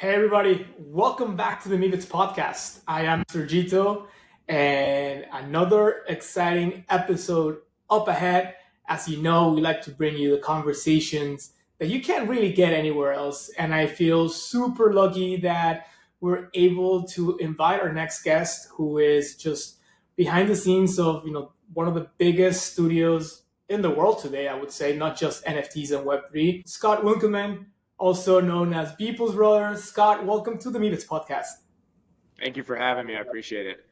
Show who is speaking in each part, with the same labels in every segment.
Speaker 1: Hey everybody, welcome back to the Meebits podcast. I am Sergio and another exciting episode up ahead. As you know, we like to bring you the conversations that you can't really get anywhere else. And I feel super lucky that we're able to invite our next guest who is just behind the scenes of, one of the biggest studios in the world today, I would say, not just NFTs and Web3. Scott Winkelmann, also known as Beeple's brother. Scott, welcome to the Meebits podcast.
Speaker 2: Thank you for having me. I appreciate it.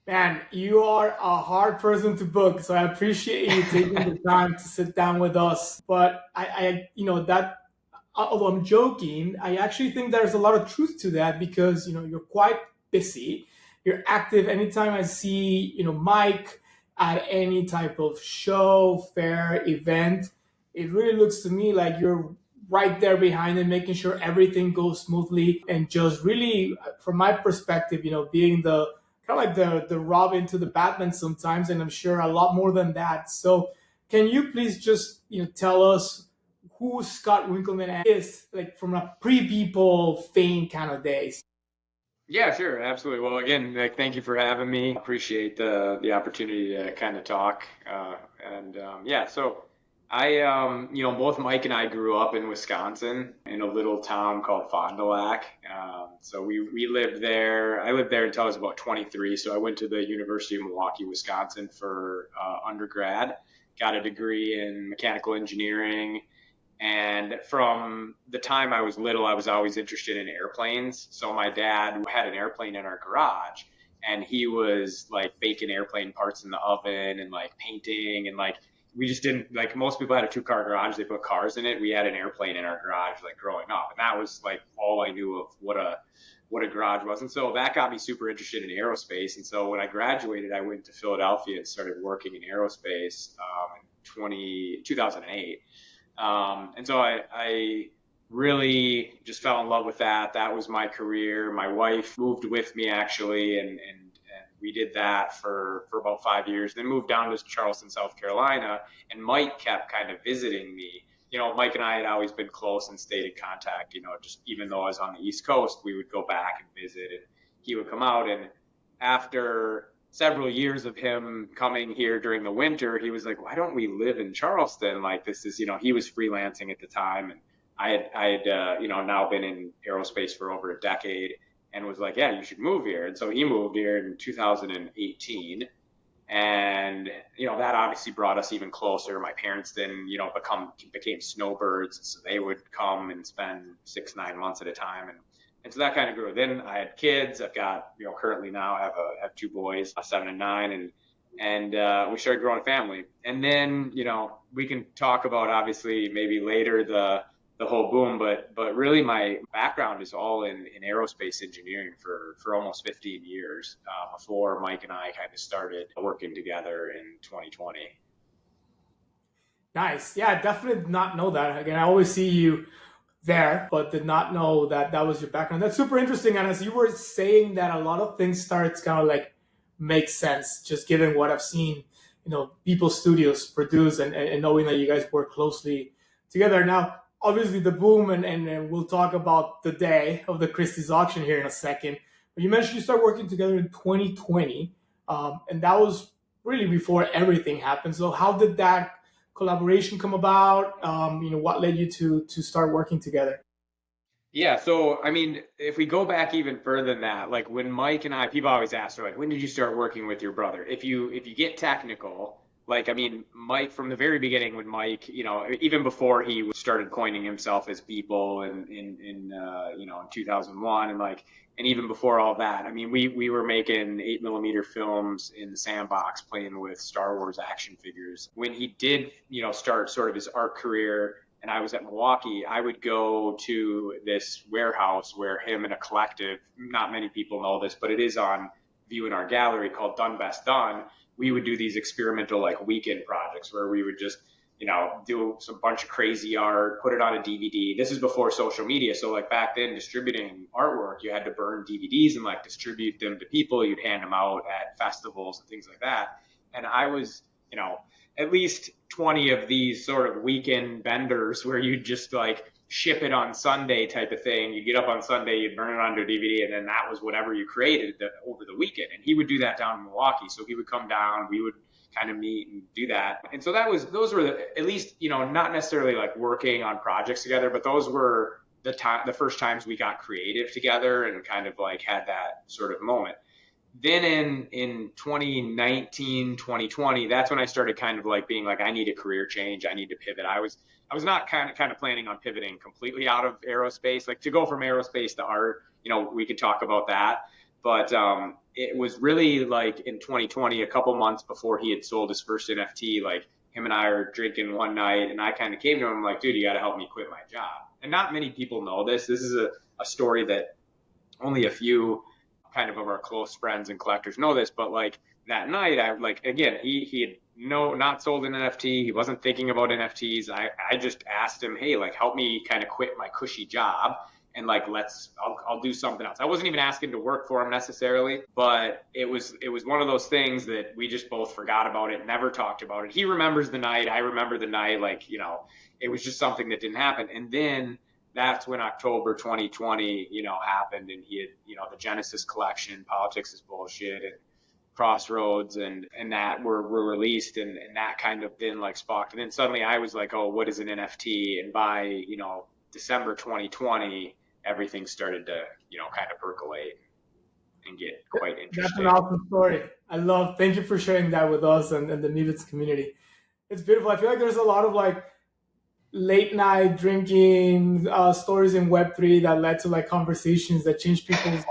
Speaker 1: Man, you are a hard person to book, so I appreciate you taking the time to sit down with us. But that although I'm joking, I actually think there's a lot of truth to that because you're quite busy. You're active anytime I see Mike at any type of show, fair, event. It really looks to me like you're right there behind him, making sure everything goes smoothly, and just really, from my perspective, being the kind of like the Robin to the Batman sometimes, and I'm sure a lot more than that. So, can you please just tell us who Scott Winkelmann is, like from a pre-Beeple fame kind of days?
Speaker 2: Yeah, sure, absolutely. Well, again, thank you for having me. Appreciate the opportunity to kind of talk. Yeah, so both Mike and I grew up in Wisconsin in a little town called Fond du Lac. So we lived there. I lived there until I was about 23. So I went to the University of Milwaukee, Wisconsin for undergrad. Got a degree in mechanical engineering. And from the time I was little, I was always interested in airplanes. So my dad had an airplane in our garage, and he was like baking airplane parts in the oven and like painting, and like we just didn't, like most people had a two-car garage, they put cars in it. We had an airplane in our garage like growing up, and that was like all I knew of what a garage was. And so that got me super interested in aerospace. And so when I graduated, I went to Philadelphia and started working in aerospace in 2008. And so I really just fell in love with that. That was my career. My wife moved with me actually, and we did that for about 5 years, then moved down to Charleston, South Carolina, and Mike kept kind of visiting me. Mike and I had always been close and stayed in contact, just even though I was on the East Coast, we would go back and visit, and he would come out. And after several years of him coming here during the winter, he was like, why don't we live in Charleston? Like this is, he was freelancing at the time, and I had now been in aerospace for over a decade, and was like, yeah, you should move here. And so he moved here in 2018. And, that obviously brought us even closer. My parents then, became snowbirds. So they would come and spend 6-9 months at a time. And so that kind of grew. Then I had kids. I've got, currently now I have two boys, 7 and 9, and we started growing a family. And then, we can talk about obviously maybe later the whole boom, but really my background is all in aerospace engineering for almost 15 years before Mike and I kind of started working together in 2020.
Speaker 1: Nice. Yeah, I definitely did not know that. Again, I always see you there, but did not know that that was your background. That's super interesting. And as you were saying that, a lot of things start to kind of like make sense, just given what I've seen, Beeple Studios produce, and knowing that you guys work closely together. Now, obviously the boom, and we'll talk about the day of the Christie's auction here in a second. But you mentioned you started working together in 2020, and that was really before everything happened. So how did that collaboration come about? What led you to start working together?
Speaker 2: Yeah, so I mean, if we go back even further than that, like when Mike and I, people always ask, like, when did you start working with your brother? If you get technical, like I mean, Mike from the very beginning, when Mike, even before he started coining himself as Beeple in 2001, and even before all that, I mean, we were making 8mm films in the sandbox, playing with Star Wars action figures. When he did, start sort of his art career, and I was at Milwaukee, I would go to this warehouse where him and a collective, not many people know this, but it is on view in our gallery, called Done Best Done. We would do these experimental like weekend projects where we would just, do some bunch of crazy art, put it on a DVD. This is before social media. So like back then, distributing artwork, you had to burn DVDs and like distribute them to people. You'd hand them out at festivals and things like that. And I was, at least 20 of these sort of weekend benders where you just like ship it on Sunday type of thing. You get up on Sunday, you burn it onto a DVD, and then that was whatever you created over the weekend. And he would do that down in Milwaukee. So he would come down, we would kind of meet and do that. And so those were at least, not necessarily like working on projects together, but those were the first times we got creative together and kind of like had that sort of moment. Then in 2019, 2020, that's when I started kind of like being like, I need a career change. I need to pivot. I was not kind of planning on pivoting completely out of aerospace, like to go from aerospace to art. We could talk about that, but it was really like in 2020, a couple months before he had sold his first NFT, like him and I are drinking one night, and I kind of came to him like, dude, you got to help me quit my job. And not many people know this. This is a story that only a few kind of our close friends and collectors know this, but like that night, I like, again, he had not sold an NFT. He wasn't thinking about NFTs. I just asked him, hey, like help me kind of quit my cushy job and like I'll do something else. I wasn't even asking to work for him necessarily, but it was one of those things that we just both forgot about it, never talked about it. He remembers the night, I remember the night, like, it was just something that didn't happen. And then that's when October 2020, happened, and he had, the Genesis collection, Politics is Bullshit, and Crossroads and that were released, and that kind of then like sparked. And then suddenly I was like, oh, what is an NFT? And by, December 2020, everything started to, kind of percolate and get quite interesting.
Speaker 1: That's an awesome story. Thank you for sharing that with us and the Meebits community. It's beautiful. I feel like there's a lot of like late night drinking stories in Web3 that led to like conversations that changed people's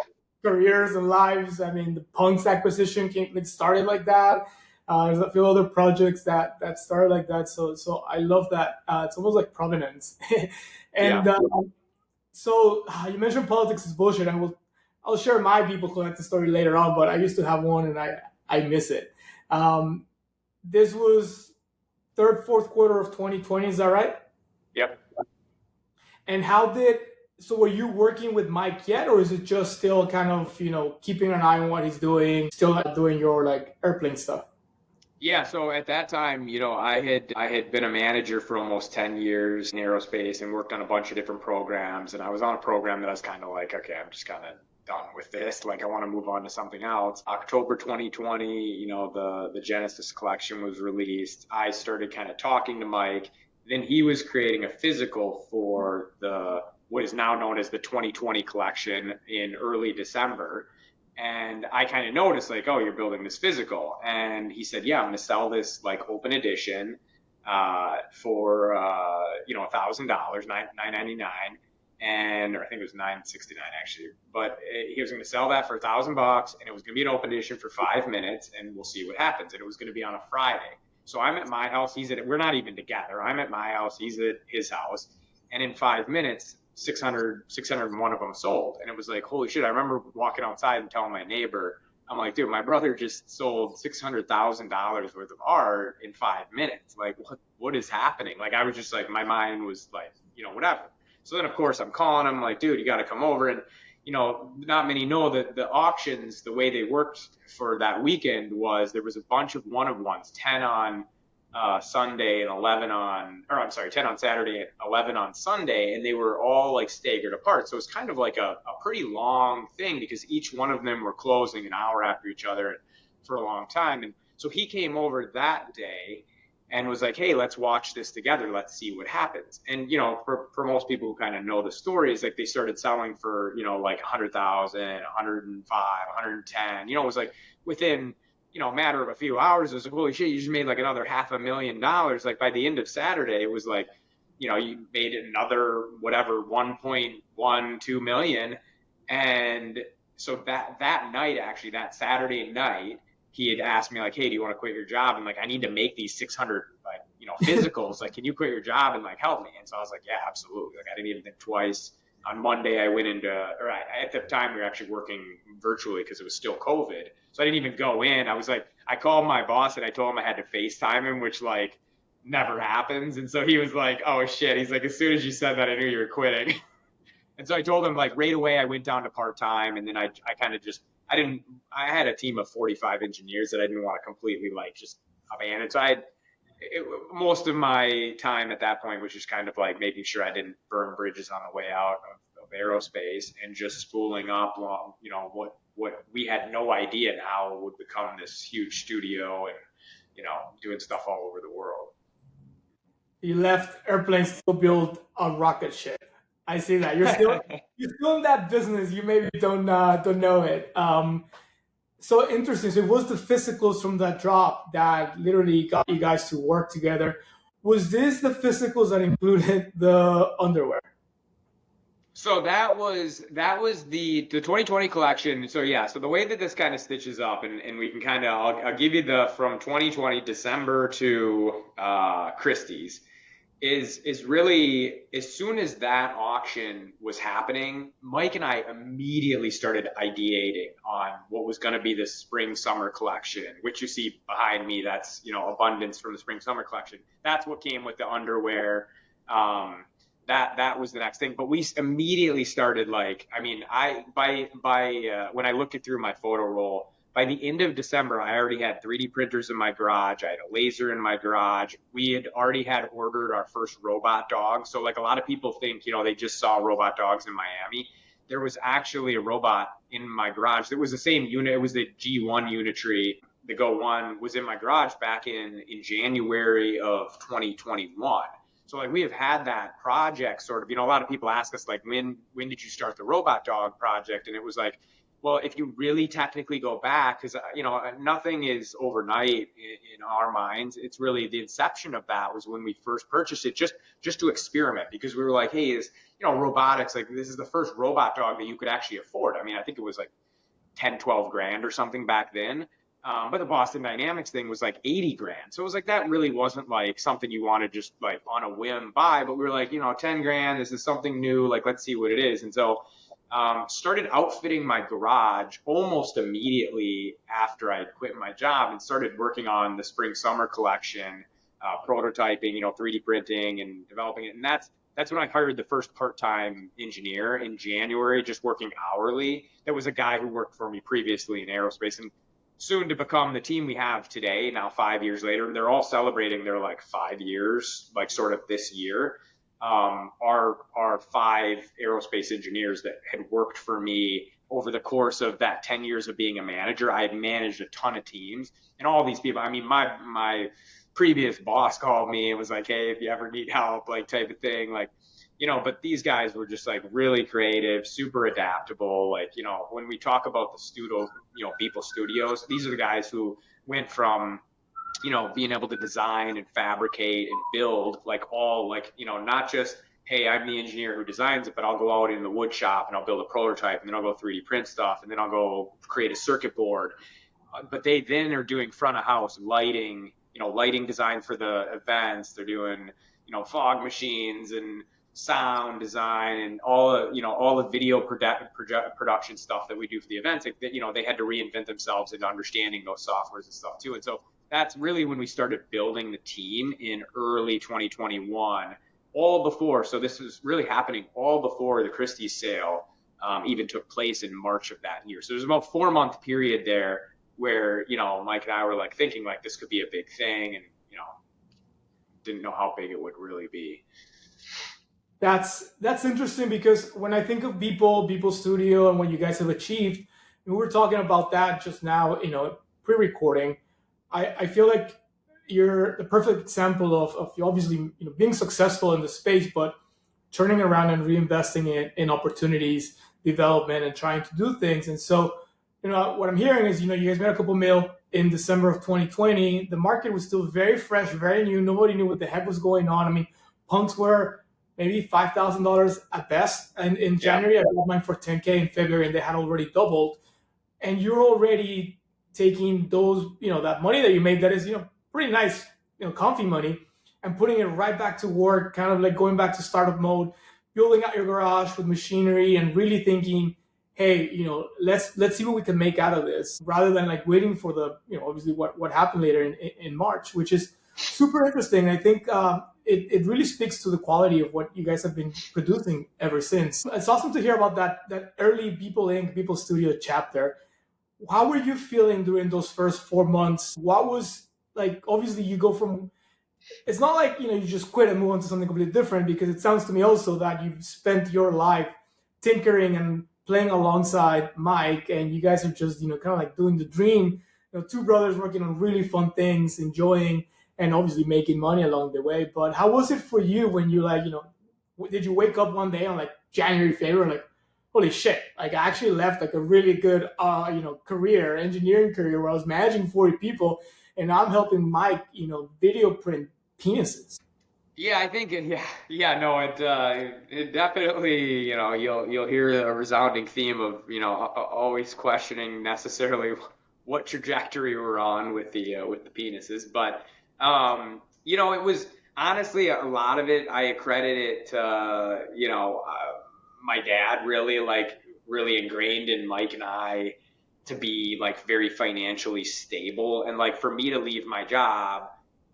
Speaker 1: careers and lives. I mean, the Punks acquisition started like that. There's a few other projects that started like that. So I love that. It's almost like provenance. And
Speaker 2: Yeah.
Speaker 1: So you mentioned Politics is Bullshit. I'll share my Beeple collecting story later on, but I used to have one and I miss it. This was third, fourth quarter of 2020. Is that right?
Speaker 2: Yep.
Speaker 1: And so were you working with Mike yet, or is it just still kind of, keeping an eye on what he's doing, still doing your like airplane stuff?
Speaker 2: Yeah, so at that time, I had been a manager for almost 10 years in aerospace and worked on a bunch of different programs. And I was on a program that I was kind of like, okay, I'm just kind of done with this. Like, I want to move on to something else. October 2020, the Genesis collection was released. I started kind of talking to Mike. Then he was creating a physical for what is now known as the 2020 collection in early December. And I kind of noticed like, oh, you're building this physical. And he said, yeah, I'm going to sell this like open edition for, $1,000, $999. Or I think it was $969 actually. But he was going to sell that for $1,000, and it was going to be an open edition for 5 minutes, and we'll see what happens. And it was going to be on a Friday. So I'm at my house. We're not even together. I'm at my house. He's at his house. And in 5 minutes, 601 of them sold. And it was like, holy shit. I remember walking outside and telling my neighbor, I'm like, dude, my brother just sold $600,000 worth of art in 5 minutes. Like, what is happening? Like, I was just like, my mind was like, whatever. So then, of course, I'm calling him like, dude, you got to come over. And, not many know that the auctions, the way they worked for that weekend was there was a bunch of one-of-ones, 10 on Sunday and 10 on Saturday and 11 on Sunday, and they were all like staggered apart. So it was kind of like a pretty long thing because each one of them were closing an hour after each other for a long time. And so he came over that day and was like, hey, let's watch this together. Let's see what happens. And, for most people who kind of know the story, is like they started selling for, like 100,000, 105, 110, it was like within, a matter of a few hours, it was like, holy shit, you just made like another $500,000. Like by the end of Saturday, it was like, you made another whatever, 1.12 million. And so that night, actually, that Saturday night, he had asked me like, hey, do you want to quit your job? And like, I need to make these 600, like, physicals. Like, can you quit your job and like help me? And so I was like, yeah, absolutely. Like, I didn't even think twice. On Monday, I went at the time we were actually working virtually because it was still COVID. So I didn't even go in. I called my boss and I told him I had to FaceTime him, which like never happens. And so he was like, oh shit. He's like, as soon as you said that, I knew you were quitting. And so I told him like right away I went down to part-time, and then I kind of just, I had a team of 45 engineers that I didn't want to completely like just abandon. So I most of my time at that point was just kind of like making sure I didn't burn bridges on the way out of aerospace and just spooling up, what we had no idea now would become this huge studio and, doing stuff all over the world.
Speaker 1: You left airplanes to build a rocket ship. I see that you're still in that business. You maybe don't know it. So interesting. So it was the physicals from that drop that literally got you guys to work together. Was this the physicals that included the underwear?
Speaker 2: So that was the 2020 collection. So yeah, so the way that this kind of stitches up, and we can kind of I'll give you the from 2020 December to Christie's is really as soon as that auction was happening, Mike and I immediately started ideating on what was going to be this spring summer collection, which you see behind me. That's abundance from the spring summer collection. That's what came with the underwear. That was the next thing. But we immediately started like, I mean, I by when I looked it through my photo roll, by the end of December, I already had 3D printers in my garage. I had a laser in my garage. We had already had ordered our first robot dog. So like a lot of people think, they just saw robot dogs in Miami. There was actually a robot in my garage that was the same unit. It was the G1 Unitree. The Go One was in my garage back in January of 2021. So like we have had that project sort of, a lot of people ask us like, when did you start the robot dog project? And it was like, well, if you really technically go back, because nothing is overnight in our minds. It's really the inception of that was when we first purchased it, just to experiment, because we were like, hey, robotics, like this is the first robot dog that you could actually afford. I mean, I think it was like 10, 12 grand or something back then. But the Boston Dynamics thing was like 80 grand. So it was like, that really wasn't like something you want to just like on a whim buy, but we were like, 10 grand, this is something new. Like, let's see what it is. And so, started outfitting my garage almost immediately after I quit my job and started working on the spring summer collection, prototyping, 3D printing and developing it. And that's when I hired the first part-time engineer in January, just working hourly. That was a guy who worked for me previously in aerospace, and soon to become the team we have today. Now, 5 years later, they're all celebrating their like 5 years, like sort of this year. Our 5 aerospace engineers that had worked for me over the course of that 10 years of being a manager. I had managed a ton of teams, and all these people, I mean, my previous boss called me and was like, hey, if you ever need help, like type of thing, like, but these guys were just like really creative, super adaptable. Like, when we talk about the studio, Beeple Studios, these are the guys who went from, being able to design and fabricate and build like all like, not just, hey, I'm the engineer who designs it, but I'll go out in the wood shop and I'll build a prototype, and then I'll go 3D print stuff, and then I'll go create a circuit board. But they then are doing front of house lighting, lighting design for the events. They're doing, fog machines and sound design and all the video production stuff that we do for the events. Like, they had to reinvent themselves into understanding those softwares and stuff too. And so that's really when we started building the team in early 2021, all before. So this was really happening all before the Christie's sale even took place in March of that year. So there's about 4 month period there where, Mike and I were like thinking like this could be a big thing, and, didn't know how big it would really be.
Speaker 1: That's interesting, because when I think of Beeple Studio and what you guys have achieved, and we were talking about that just now, pre-recording. I feel like you're the perfect example of obviously being successful in the space, but turning around and reinvesting in opportunities, development, and trying to do things. And so, what I'm hearing is, you guys made a couple mil in December of 2020. The market was still very fresh, very new. Nobody knew what the heck was going on. I mean, punks were maybe $5,000 at best. And in January, I bought mine for $10K. In February, and they had already doubled. And you're already taking those, that money that you made, that is, pretty nice, comfy money, and putting it right back to work, kind of like going back to startup mode, building out your garage with machinery, and really thinking, hey, let's see what we can make out of this, rather than like waiting for the, obviously what happened later in March, which is super interesting. I think it really speaks to the quality of what you guys have been producing ever since. It's awesome to hear about that early Beeple Inc., Beeple Studio chapter. How were you feeling during those first 4 months? What was like, obviously you go from It's not like, you just quit and move on to something completely different, because it sounds to me also that you've spent your life tinkering and playing alongside Mike, and you guys are just, kind of like doing the dream. Two brothers working on really fun things, enjoying, and obviously making money along the way. But how was it for you when you, like, did you wake up one day on like January, February, like, holy shit, like I actually left like a really good, career, engineering career, where I was managing 40 people, and I'm helping Mike, video print penises.
Speaker 2: Yeah, I think yeah, no, it definitely, you'll hear a resounding theme of, always questioning necessarily what trajectory we're on with the penises, but it was honestly a lot of it I accredit it to, my dad really really ingrained in Mike and I to be like very financially stable, and like for me to leave my job,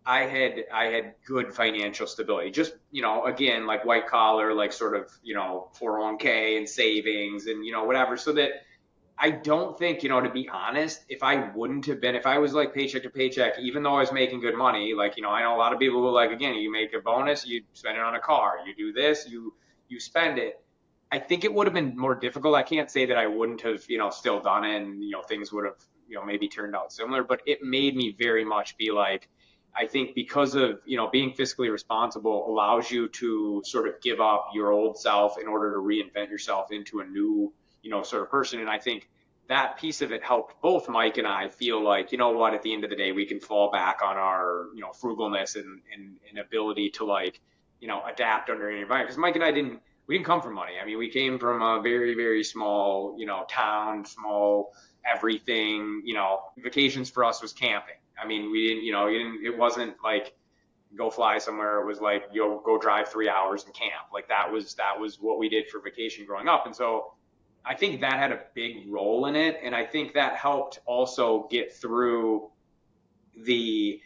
Speaker 2: I had good financial stability. Just, again, like white collar, like sort of, 401k and savings and, whatever. So that I don't think, to be honest, if I was like paycheck to paycheck, even though I was making good money, like, I know a lot of people who like, again, you make a bonus, you spend it on a car, you do this, you spend it. I think it would have been more difficult. I can't say that I wouldn't have, still done it and, things would have, maybe turned out similar, but it made me very much be like, I think because of, being fiscally responsible allows you to sort of give up your old self in order to reinvent yourself into a new, sort of person. And I think that piece of it helped both Mike and I feel like, what, at the end of the day, we can fall back on our, frugalness and ability to like, adapt under any environment. Because Mike and I we didn't come from money. I mean, we came from a very, very small, town, small everything, vacations for us was camping. I mean, we didn't, it wasn't like go fly somewhere. It was like, go drive 3 hours and camp. Like that was what we did for vacation growing up. And so I think that had a big role in it. And I think that helped also get through the,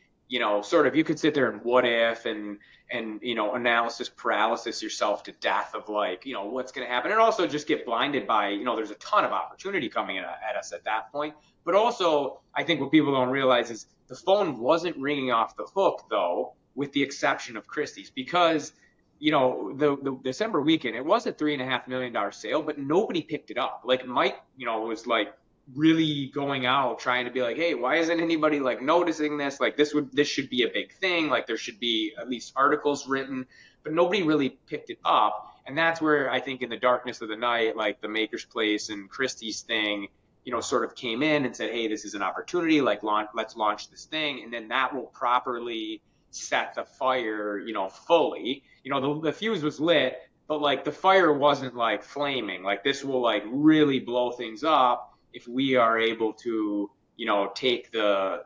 Speaker 2: sort of, you could sit there and what if and, analysis paralysis yourself to death of like, what's going to happen. And also just get blinded by, there's a ton of opportunity coming at us at that point. But also, I think what people don't realize is the phone wasn't ringing off the hook, though, with the exception of Christie's, because, the December weekend, it was a $3.5 million sale, but nobody picked it up. Like Mike, was like really going out trying to be like, hey, why isn't anybody like noticing this? Like this should be a big thing. Like there should be at least articles written, but nobody really picked it up. And that's where I think in the darkness of the night, like the Maker's Place and Christie's thing, sort of came in and said, hey, this is an opportunity, like let's launch this thing. And then that will properly set the fire, fully. The fuse was lit, but like the fire wasn't like flaming. Like this will like really blow things up if we are able to, take the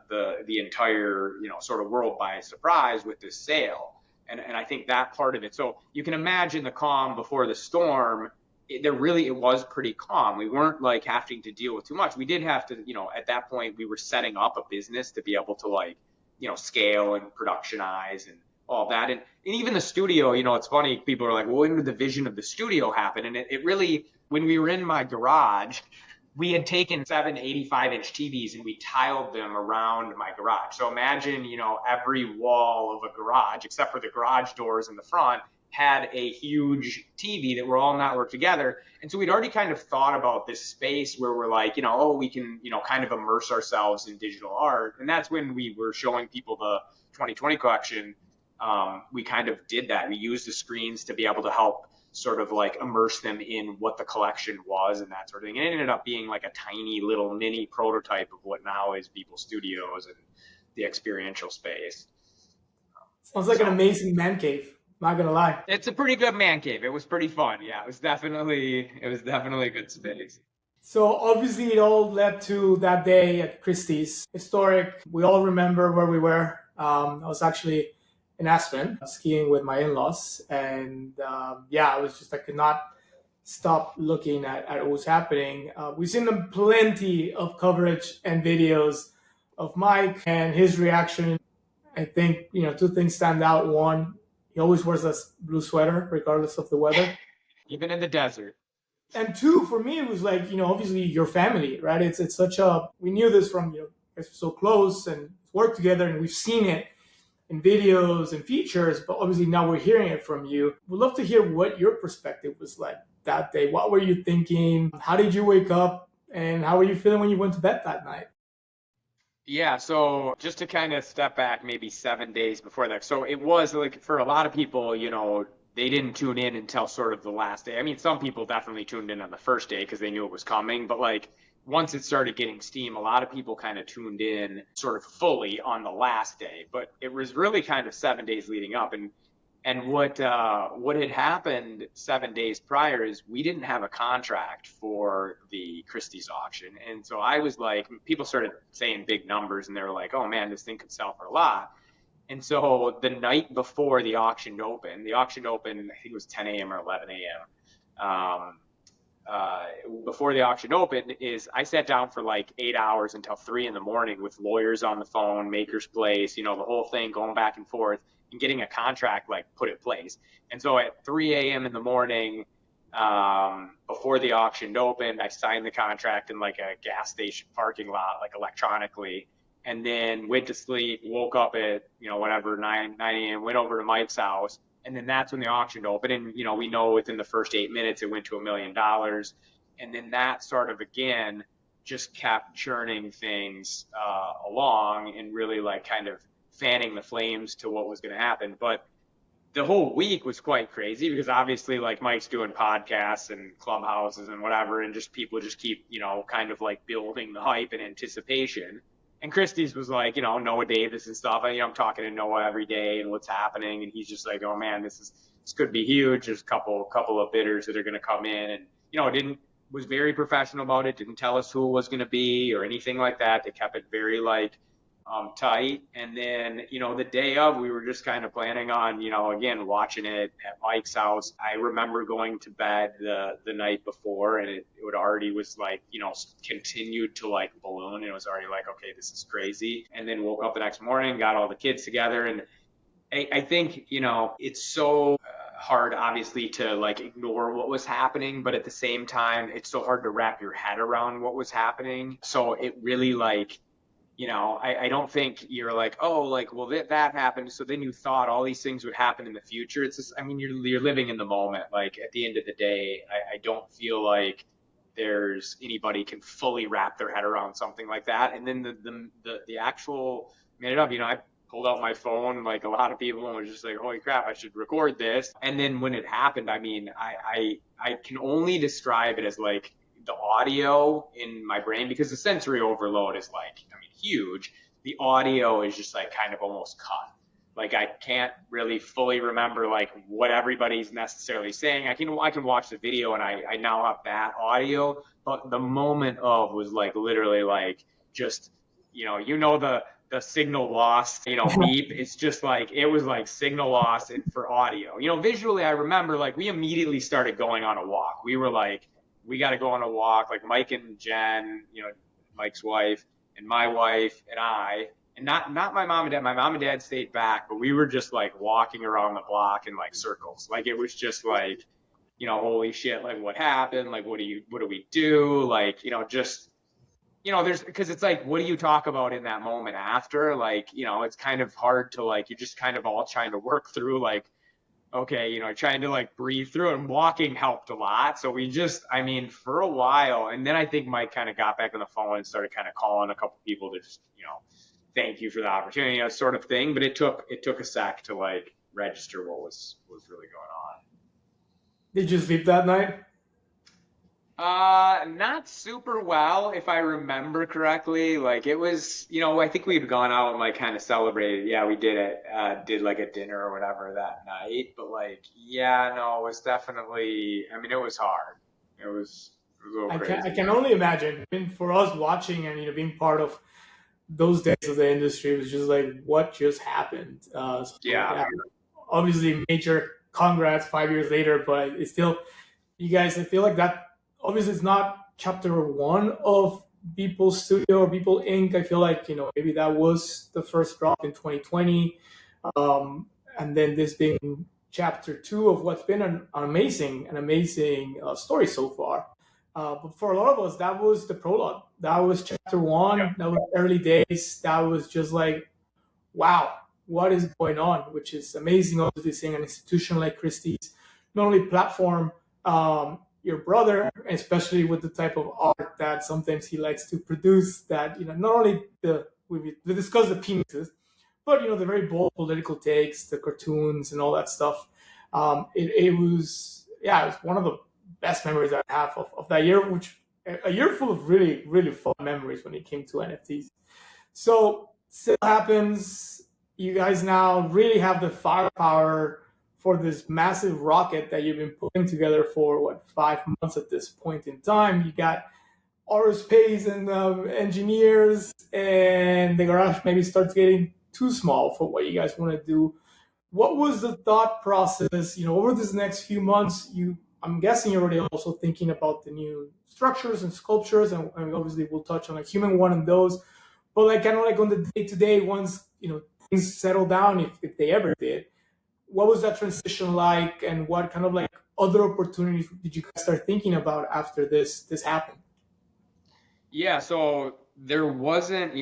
Speaker 2: entire, sort of world by surprise with this sale. And I think that part of it. So you can imagine the calm before the storm. It was pretty calm. We weren't like having to deal with too much. We did have to, at that point we were setting up a business to be able to like, scale and productionize and all that. And even the studio, it's funny, people are like, well, when did the vision of the studio happen? And it really, when we were in my garage, we had taken 7 85-inch TVs and we tiled them around my garage. So imagine, every wall of a garage, except for the garage doors in the front, had a huge TV that were all networked together. And so we'd already kind of thought about this space where we're like, we can, kind of immerse ourselves in digital art. And that's when we were showing people the 2020 collection. We kind of did that. We used the screens to be able to help sort of like immerse them in what the collection was and that sort of thing. And it ended up being like a tiny little mini prototype of what now is Beeple Studios and the experiential space.
Speaker 1: Sounds like an amazing man cave. Not gonna lie.
Speaker 2: It's a pretty good man cave. It was pretty fun. Yeah, it was definitely a good space.
Speaker 1: So obviously it all led to that day at Christie's. Historic. We all remember where we were. I was actually in Aspen skiing with my in-laws, and I was just, I could not stop looking at what was happening. We've seen them plenty of coverage and videos of Mike and his reaction. I think, two things stand out. One, he always wears a blue sweater regardless of the weather.
Speaker 2: Even in the desert.
Speaker 1: And two, for me, it was like, obviously your family, right? It's such a, we knew this from, it's so close and work together and we've seen it. in videos and features, but obviously now we're hearing it from you. We'd love to hear what your perspective was like that day. What were you thinking? How did you wake up? And how were you feeling when you went to bed that night?
Speaker 2: Yeah, so just to kind of step back maybe 7 days before that. So it was like for a lot of people, they didn't tune in until sort of the last day. I mean, some people definitely tuned in on the first day because they knew it was coming, but like once it started getting steam, a lot of people kind of tuned in sort of fully on the last day. But it was really kind of 7 days leading up. And what had happened 7 days prior is we didn't have a contract for the Christie's auction, and so I was like, people started saying big numbers, and they were like, "Oh man, this thing could sell for a lot." And so the night before the auction opened, I think it was 10 a.m. or 11 a.m. Before the auction opened, is I sat down for like 8 hours until 3 in the morning with lawyers on the phone, Maker's Place, the whole thing going back and forth and getting a contract like put in place. And so at 3 a.m. in the morning, before the auction opened, I signed the contract in like a gas station parking lot, like electronically, and then went to sleep, woke up at, whatever, 9 a.m., went over to Mike's house. And then that's when the auction opened. And, we know within the first 8 minutes, it went to $1 million. And then that sort of, again, just kept churning things along and really like kind of fanning the flames to what was going to happen. But the whole week was quite crazy because obviously like Mike's doing podcasts and clubhouses and whatever, and just people just keep, kind of like building the hype and anticipation. And Christie's was like, Noah Davis and stuff. And, I'm talking to Noah every day and what's happening. And he's just like, oh man, this could be huge. There's a couple of bidders that are going to come in, and, was very professional about it. Didn't tell us who it was going to be or anything like that. They kept it very like tight. And then, the day of, we were just kind of planning on, again, watching it at Mike's house. I remember going to bed the night before, and it already was like, continued to like balloon. It was already like, okay, this is crazy. And then woke up the next morning, got all the kids together. And I think, it's so hard, obviously, to like ignore what was happening, but at the same time, it's so hard to wrap your head around what was happening. So it really like, I don't think you're like, oh, like, well, that happened, so then you thought all these things would happen in the future. It's just, I mean, you're living in the moment. Like, at the end of the day, I don't feel like there's anybody can fully wrap their head around something like that. And then the actual minute of, I pulled out my phone like a lot of people and was just like, holy crap, I should record this. And then when it happened, I mean, I can only describe it as like the audio in my brain, because the sensory overload is like, I mean, huge. The audio is just like kind of almost cut. Like I can't really fully remember like what everybody's necessarily saying. I can watch the video and I now have that audio, but the moment of was like literally like just, the signal lost, beep. It's just like, it was like signal lost for audio. Visually, I remember like we immediately started going on a walk. We were like, we got to go on a walk, like Mike and Jen, Mike's wife and my wife and I, and not my mom and dad. My mom and dad stayed back, but we were just like walking around the block in like circles. Like it was just like, holy shit, like what happened? Like, what do we do? Like, just, because it's like, what do you talk about in that moment after? Like, it's kind of hard to like, you're just kind of all trying to work through like, okay, trying to like breathe through it, and walking helped a lot. So we just, I mean, for a while, and then I think Mike kind of got back on the phone and started kind of calling a couple people to just, thank you for the opportunity, sort of thing. But it took a sec to like register what was really going on.
Speaker 1: Did you sleep that night?
Speaker 2: Not super well, if I remember correctly. Like it was, I think we'd gone out and like kind of celebrated. Yeah, we did it, did like a dinner or whatever that night. But like, yeah, no, it was definitely, I mean, it was hard. It was a little crazy.
Speaker 1: I can only imagine. I mean, for us watching and being part of those days of the industry, it was just like, what just happened?
Speaker 2: Yeah.
Speaker 1: Obviously, major congrats 5 years later, but it's still, you guys, I feel like that. Obviously, it's not chapter one of Beeple Studio or Beeple Inc. I feel like, maybe that was the first drop in 2020. And then this being chapter two of what's been an amazing story so far. But for a lot of us, that was the prologue. That was chapter one.
Speaker 2: Yeah.
Speaker 1: That was early days. That was just like, wow. what is going on, which is amazing. Obviously, seeing an institution like Christie's not only platform your brother, especially with the type of art that sometimes he likes to produce. That not only we discussed the penises, but the very bold political takes, the cartoons, and all that stuff. It was yeah, it was one of the best memories I have of that year, which a year full of really really fun memories when it came to NFTs. So still happens. You guys now really have the firepower for this massive rocket that you've been putting together for what 5 months at this point in time. You got aerospace and engineers, and the garage maybe starts getting too small for what you guys want to do. What was the thought process? Over this next few months, I'm guessing you're already also thinking about the new structures and sculptures, and obviously we'll touch on like human one and those. But like kind of like on the day to day, once things settle down, if they ever did, what was that transition like, and what kind of like other opportunities did you guys start thinking about after this happened?
Speaker 2: Yeah, so there wasn't,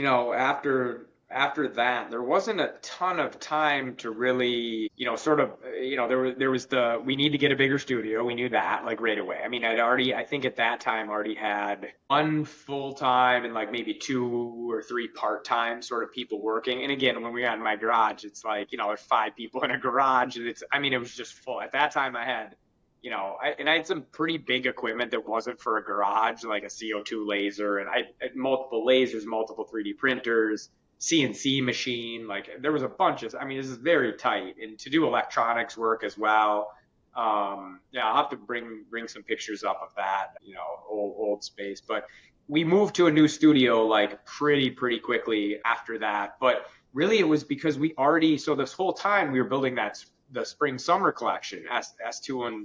Speaker 2: after that, there wasn't a ton of time to really, sort of, there was we need to get a bigger studio. We knew that like right away. I mean, I think at that time already had one full time and like maybe 2 or 3 part-time sort of people working. And again, when we got in my garage, it's like, there's 5 people in a garage, and it was just full. At that time I had I had some pretty big equipment that wasn't for a garage, like a CO2 laser, and I had multiple lasers, multiple 3D printers, CNC machine. Like there was a bunch of, this is very tight, and to do electronics work as well. Yeah, I'll have to bring some pictures up of that, old space. But we moved to a new studio like pretty quickly after that. But really, it was because so this whole time we were building the spring summer collection S2 and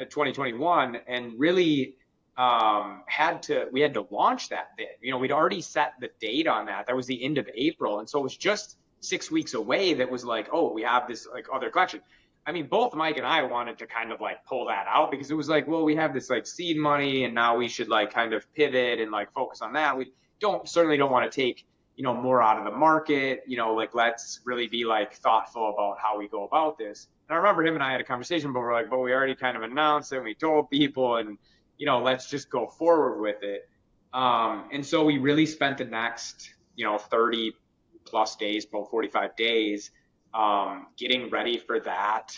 Speaker 2: 2021, and really we had to launch that then. We'd already set the date on that. That was the end of April, and so it was just 6 weeks away. That was like, oh, we have this like other collection. Both Mike and I wanted to kind of like pull that out, because it was like, well, we have this like seed money, and now we should like kind of pivot and like focus on that. We certainly don't want to take more out of the market, like let's really be like thoughtful about how we go about this. And I remember him and I had a conversation, but we're like, but we already kind of announced it, and we told people, and let's just go forward with it. And so we really spent the next 30 plus days, about 45 days, getting ready for that,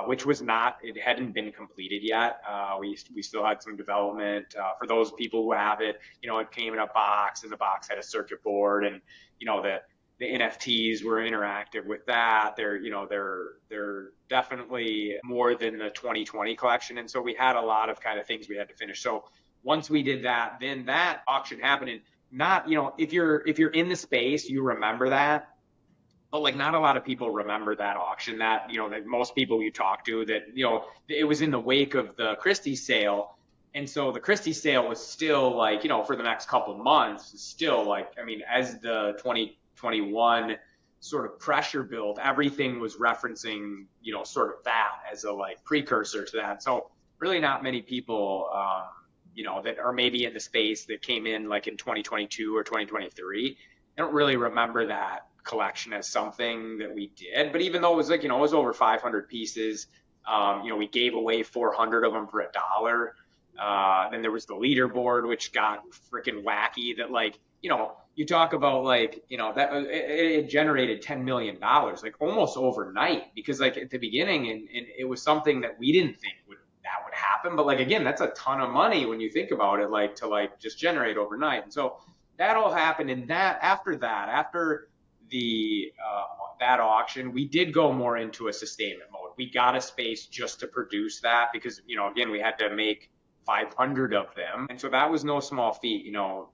Speaker 2: which it hadn't been completed yet. We still had some development for those people who have it. It came in a box, and the box had a circuit board, and the NFTs were interactive with that. They're definitely more than the 2020 collection, and so we had a lot of kind of things we had to finish. So once we did that, then that auction happened. And not if you're in the space, you remember that. But like not a lot of people remember that auction. That that most people you talk to, that it was in the wake of the Christie sale, and so the Christie sale was still like for the next couple months, still like as the 2021 sort of pressure built, everything was referencing sort of that as a like precursor to that. So really not many people that are maybe in the space that came in like in 2022 or 2023, I don't really remember that collection as something that we did. But even though it was like, it was over 500 pieces, we gave away 400 of them for $1. Then there was the leaderboard, which got freaking wacky, that like, you talk about like, that it generated $10 million, like almost overnight, because like at the beginning, and it was something that we didn't think would happen. But like, again, that's a ton of money when you think about it, like to like just generate overnight. And so that all happened. And after the that auction, we did go more into a sustainment mode. We got a space just to produce that, because again, we had to make 500 of them, and so that was no small feat.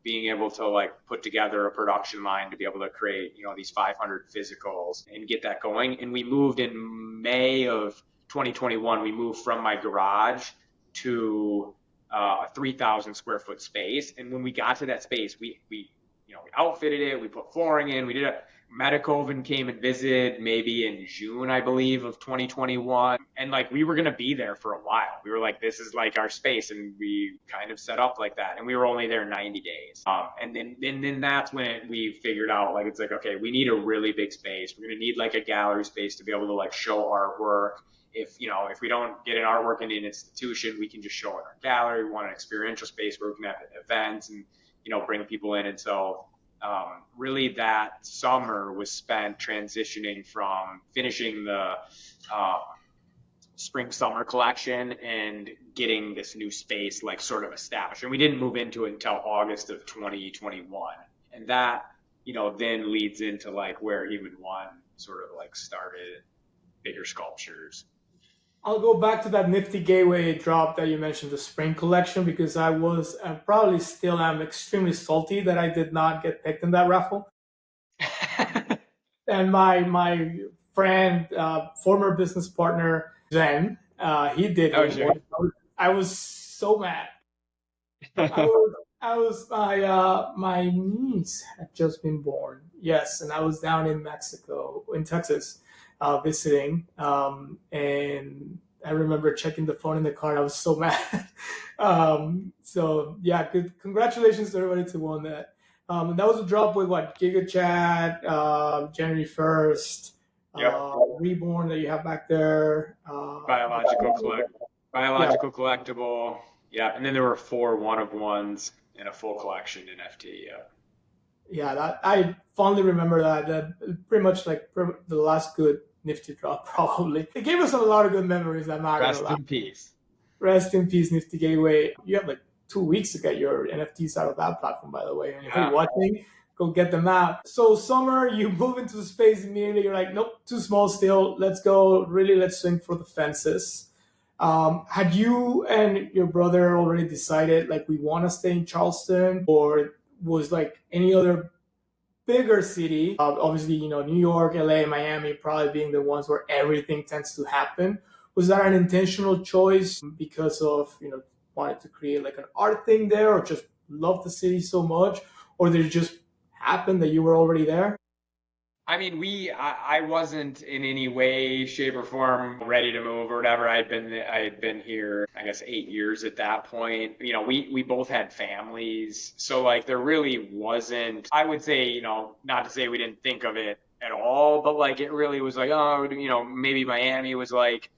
Speaker 2: Being able to like put together a production line to be able to create these 500 physicals and get that going. And we moved in May of 2021. We moved from my garage to a 3,000 square foot space, and when we got to that space, we we outfitted it, we put flooring in, we did a Metacoven came and visited maybe in June, I believe, of 2021. And like we were gonna be there for a while. We were like, this is like our space, and we kind of set up like that. And we were only there 90 days. And then that's when we figured out like it's like, okay, we need a really big space. We're gonna need like a gallery space to be able to like show artwork. If we don't get an artwork in an institution, we can just show it in our gallery. We want an experiential space where we can have events and bring people in. And so really that summer was spent transitioning from finishing the spring summer collection and getting this new space like sort of established. And we didn't move into it until August of 2021. And that, then leads into like where Human One sort of like started, bigger sculptures.
Speaker 1: I'll go back to that nifty gateway drop that you mentioned, the spring collection, because I was and probably still am extremely salty that I did not get picked in that raffle. And my friend, former business partner Zen, he did.
Speaker 2: Oh, sure.
Speaker 1: I was so mad. My niece had just been born. Yes, and I was down in Texas, visiting, and I remember checking the phone in the car. I was so mad. So yeah, congratulations to everybody who won that. And that was a drop with what GigaChat, January 1st, Reborn that you have back there,
Speaker 2: biological collectible. Yeah, and then there were 4 one-of-ones and a full collection NFT.
Speaker 1: Yeah, that I fondly remember that. That pretty much like the last good Nifty drop, probably. It gave us a lot of good memories. I'm not
Speaker 2: Rest in peace.
Speaker 1: Rest in peace, Nifty Gateway. You have like 2 weeks to get your NFTs out of that platform, by the way. And if you're watching, go get them out. So summer, you move into the space immediately. You're like, nope, too small still. Let's go. Really, let's swing for the fences. Had you and your brother already decided like we want to stay in Charleston, or was like any other bigger city, obviously, New York, LA, Miami, probably being the ones where everything tends to happen? Was that an intentional choice because of, wanted to create like an art thing there, or just love the city so much, or did it just happen that you were already there?
Speaker 2: I mean, I wasn't in any way, shape, or form ready to move or whatever. I had been here, I guess, 8 years at that point. We both had families, so like there really wasn't. I would say, not to say we didn't think of it at all, but like it really was like, oh, maybe Miami was like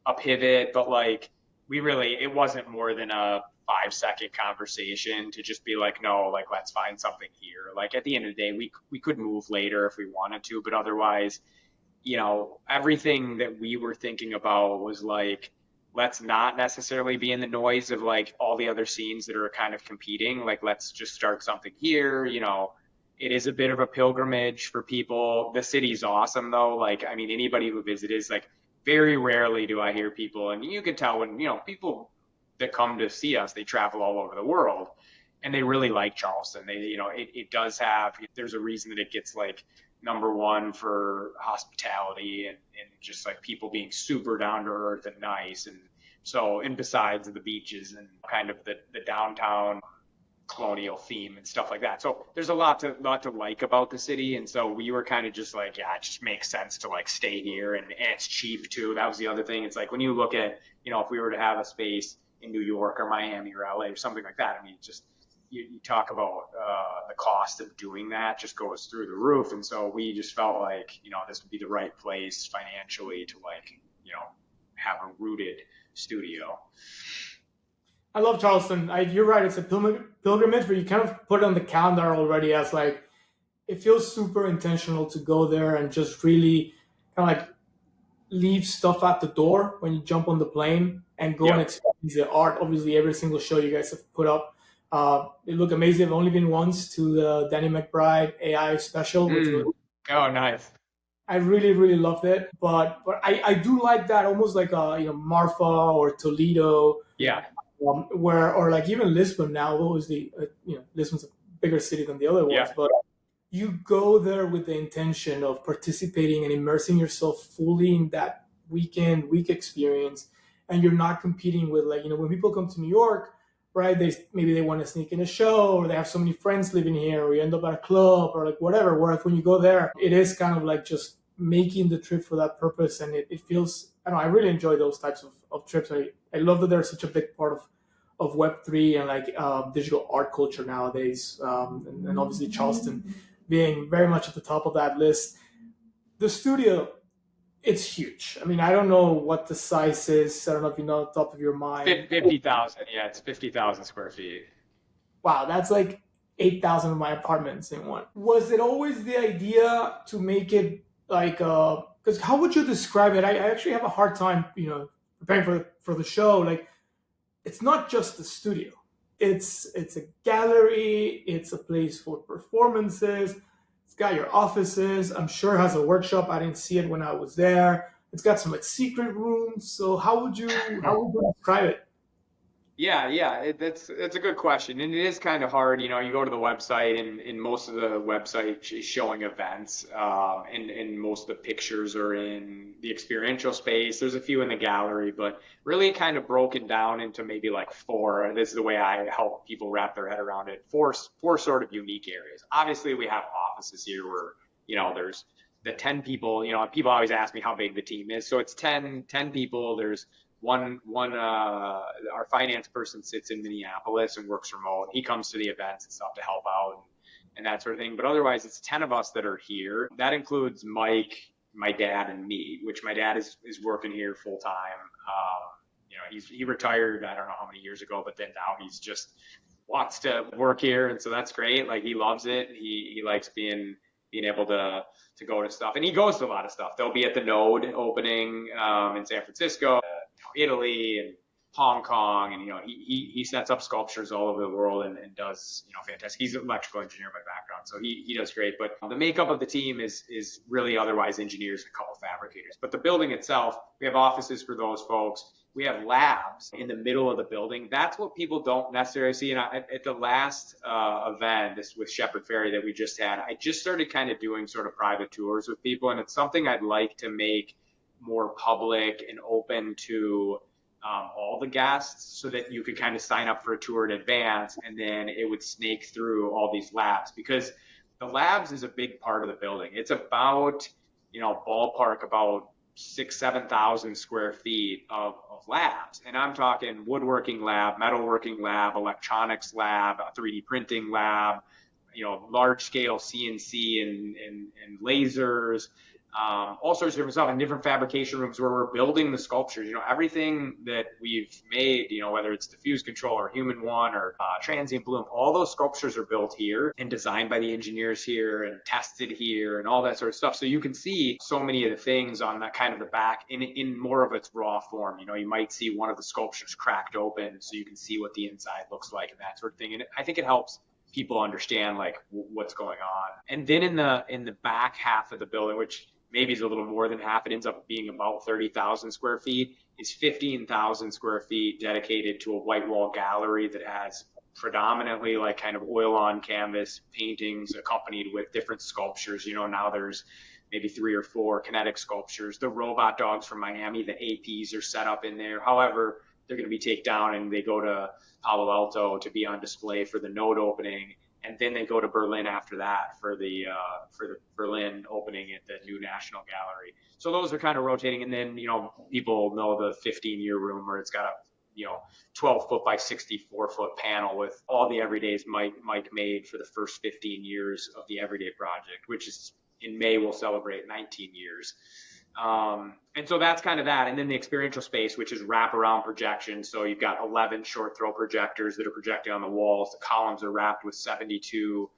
Speaker 2: a pivot, but like it wasn't more than a 5-second conversation to just be like, no, like let's find something here. Like at the end of the day, we could move later if we wanted to, but otherwise, everything that we were thinking about was like, let's not necessarily be in the noise of like all the other scenes that are kind of competing. Like let's just start something here. It is a bit of a pilgrimage for people. The city's awesome though. Like, I mean, anybody who visits, like very rarely do I hear people, and you can tell when, people that come to see us, they travel all over the world, and they really like Charleston. It does have, there's a reason that it gets like #1 for hospitality and just like people being super down to earth and nice. And so, and besides the beaches and kind of the downtown colonial theme and stuff like that. So there's a lot to like about the city. And so we were kind of just like, yeah, it just makes sense to like stay here, and it's cheap too. That was the other thing. It's like when you look at, if we were to have a space in New York or Miami or LA or something like that, I mean, just you talk about the cost of doing that just goes through the roof. And so we just felt like, this would be the right place financially to like, have a rooted studio.
Speaker 1: I love Charleston. You're right. It's a pilgrimage, but you kind of put it on the calendar already as like, it feels super intentional to go there and just really kind of like leave stuff at the door when you jump on the plane and go and experience the art. Obviously, every single show you guys have put up, they look amazing. I've only been once to the Danny McBride AI special. Which was,
Speaker 2: oh, nice.
Speaker 1: I really, really loved it. But I do like that, almost like Marfa or Toledo.
Speaker 2: Yeah.
Speaker 1: Or like even Lisbon now. Obviously, Lisbon's a bigger city than the other ones, but you go there with the intention of participating and immersing yourself fully in that week experience, and you're not competing with like, when people come to New York, right? Maybe they want to sneak in a show, or they have so many friends living here, or you end up at a club, or like whatever. Whereas when you go there, it is kind of like just making the trip for that purpose, and it feels. I don't know. I really enjoy those types of trips. I love that they're such a big part of Web3 and like digital art culture nowadays, and obviously Charleston being very much at the top of that list. The studio, it's huge. I mean, I don't know what the size is. I don't know if you know off the top of your mind.
Speaker 2: 50,000. Yeah, it's 50,000 square feet.
Speaker 1: Wow, that's like 8,000 of my apartments in one. Was it always the idea to make it like, because how would you describe it? I actually have a hard time, preparing for the show. Like, it's not just the studio. It's a gallery. It's a place for performances. It's got your offices. I'm sure it has a workshop. I didn't see it when I was there. It's got some like secret rooms. So how would you describe it?
Speaker 2: Yeah, that's a good question, and it is kind of hard. You go to the website, and most of the website is showing events, and most of the pictures are in the experiential space. There's a few in the gallery, but really kind of broken down into maybe like four. This is the way I help people wrap their head around it. Four sort of unique areas. Obviously, we have offices here where there's the 10 people. People always ask me how big the team is, so it's ten people. There's our finance person sits in Minneapolis and works remote. He comes to the events and stuff to help out and that sort of thing. But otherwise, it's 10 of us that are here. That includes Mike, my dad, and me, which my dad is working here full time. He retired, I don't know how many years ago, but then now he's just wants to work here. And so that's great. Like he loves it. He likes being able to go to stuff, and he goes to a lot of stuff. They'll be at the Node opening in San Francisco, Italy, and Hong Kong, and he sets up sculptures all over the world and does fantastic. He's an electrical engineer by background, so he does great. But the makeup of the team is really otherwise engineers and a couple fabricators. But the building itself, we have offices for those folks. We have labs in the middle of the building. That's what people don't necessarily see. And at the last event, this with Shepherd Ferry that we just had, I just started kind of doing sort of private tours with people, and it's something I'd like to make more public and open to all the guests, so that you could kind of sign up for a tour in advance, and then it would snake through all these labs, because the labs is a big part of the building. It's about, ballpark about 7,000 square feet of labs. And I'm talking woodworking lab, metalworking lab, electronics lab, a 3D printing lab, large scale CNC and lasers, all sorts of different stuff, and different fabrication rooms where we're building the sculptures. Everything that we've made, whether it's diffuse control or human one or transient bloom, all those sculptures are built here and designed by the engineers here and tested here and all that sort of stuff. So you can see so many of the things on that kind of the back in more of its raw form. You might see one of the sculptures cracked open so you can see what the inside looks like and that sort of thing. And I think it helps people understand like what's going on. And then in the back half of the building, which maybe is a little more than half, it ends up being about 30,000 square feet, is 15,000 square feet dedicated to a white wall gallery that has predominantly like kind of oil on canvas paintings accompanied with different sculptures. Now there's maybe 3 or 4 kinetic sculptures. The robot dogs from Miami, the APs, are set up in there. However, they're going to be taken down and they go to Palo Alto to be on display for the Node opening. And then they go to Berlin after that for the Berlin opening at the new National Gallery. So those are kind of rotating. And then, people know the 15-year room where it's got a, 12-foot by 64-foot panel with all the everydays Mike made for the first 15 years of the Everyday Project, which is in May we'll celebrate 19 years. And so that's kind of that. And then the experiential space, which is wraparound projection. So you've got 11 short throw projectors that are projecting on the walls. The columns are wrapped with 72